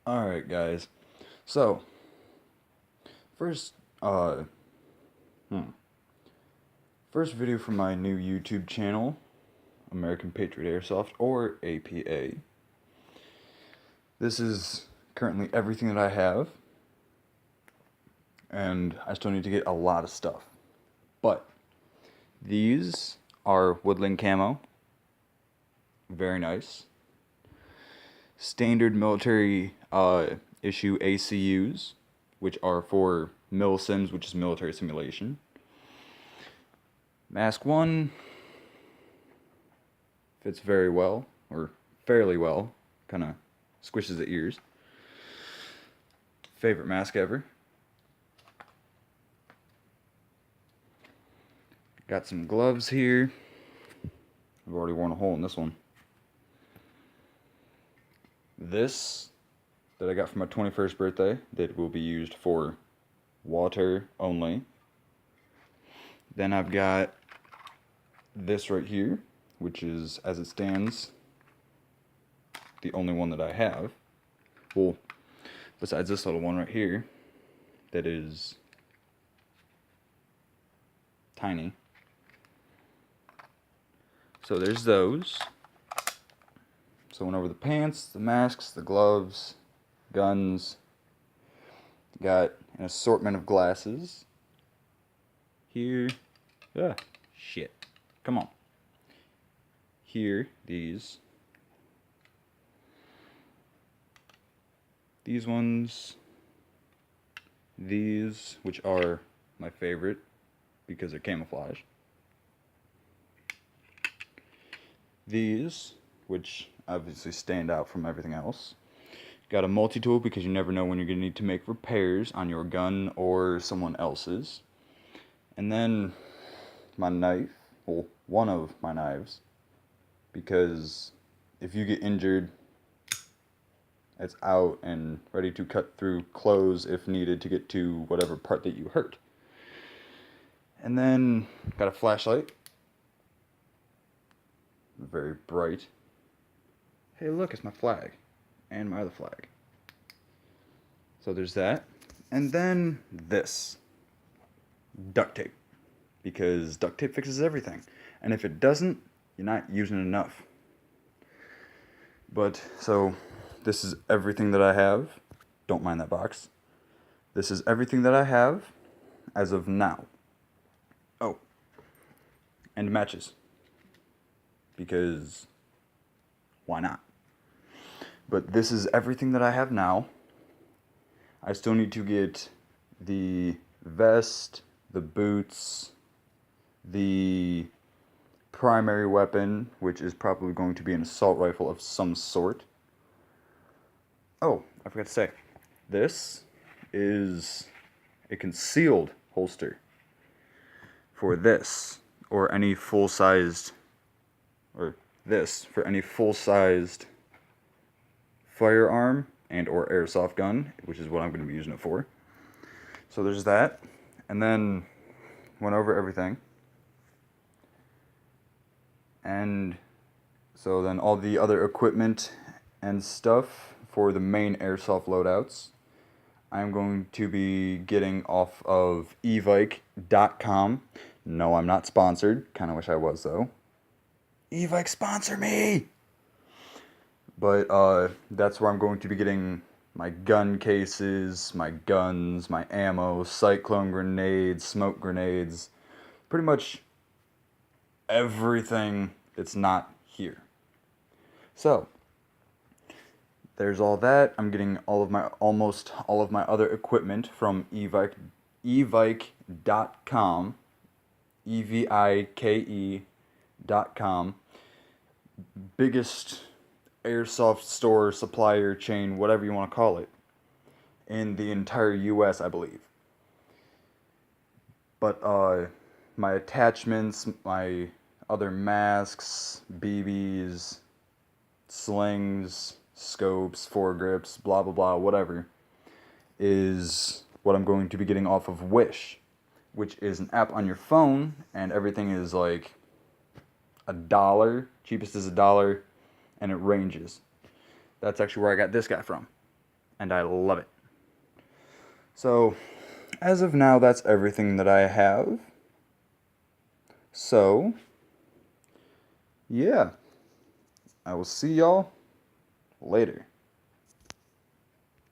Alright, guys. So, first, uh, hmm. First video from my new YouTube channel, American Patriot Airsoft, or APA. This is currently everything that I have, and I still need to get a lot of stuff. But, these are woodland camo. Very nice. Standard military issue ACUs, which are for MilSims, which is military simulation. Mask 1 fits very well, or fairly well, kind of squishes the ears. Favorite mask ever. Got some gloves here. I've already worn a hole in this one. This that I got for my 21st birthday that will be used for water only. Then I've got this right here, which is, as it stands, the only one that I have. Well, besides this little one right here, that is tiny. So there's those. So went over the pants, the masks, the gloves, guns. Got an assortment of glasses. Here. Shit. Come on. Here, these. These ones. These, which are my favorite because they're camouflage. These, which obviously stand out from everything else. Got a multi-tool because you never know when you're going to need to make repairs on your gun or someone else's. And then my knife, well, one of my knives, because if you get injured, it's out and ready to cut through clothes if needed to get to whatever part that you hurt. And then got a flashlight. Very bright. Hey, look, it's my flag. And my other flag. So there's that. And then this. Duct tape. Because duct tape fixes everything. And if it doesn't, you're not using it enough. But, so, this is everything that I have. Don't mind that box. This is everything that I have as of now. Oh. And matches. Because why not? But this is everything that I have now. I still need to get the vest, the boots, the primary weapon, which is probably going to be an assault rifle of some sort. Oh, I forgot to say, this is a concealed holster for this, or any full-sized, or this, for any full-sized firearm and or airsoft gun, which is what I'm going to be using it for. So there's that. And then went over everything. And so then all the other equipment and stuff for the main airsoft loadouts, I'm going to be getting off of evike.com. No, I'm not sponsored. Kind of wish I was, though. Evike, sponsor me! But that's where I'm going to be getting my gun cases, my guns, my ammo, cyclone grenades, smoke grenades, pretty much everything that's not here. So, there's all that. I'm getting almost all of my other equipment from evike.com, evike.com, biggest airsoft store, supplier, chain, whatever you want to call it, in the entire US, I believe. But my attachments, my other masks, BBs, slings, scopes, foregrips, blah blah blah, whatever, is what I'm going to be getting off of Wish, which is an app on your phone, and everything is like $1, cheapest is $1, and it ranges. That's actually where I got this guy from. and I love it. So, as of now, that's everything that I have. So, yeah, I will see y'all later.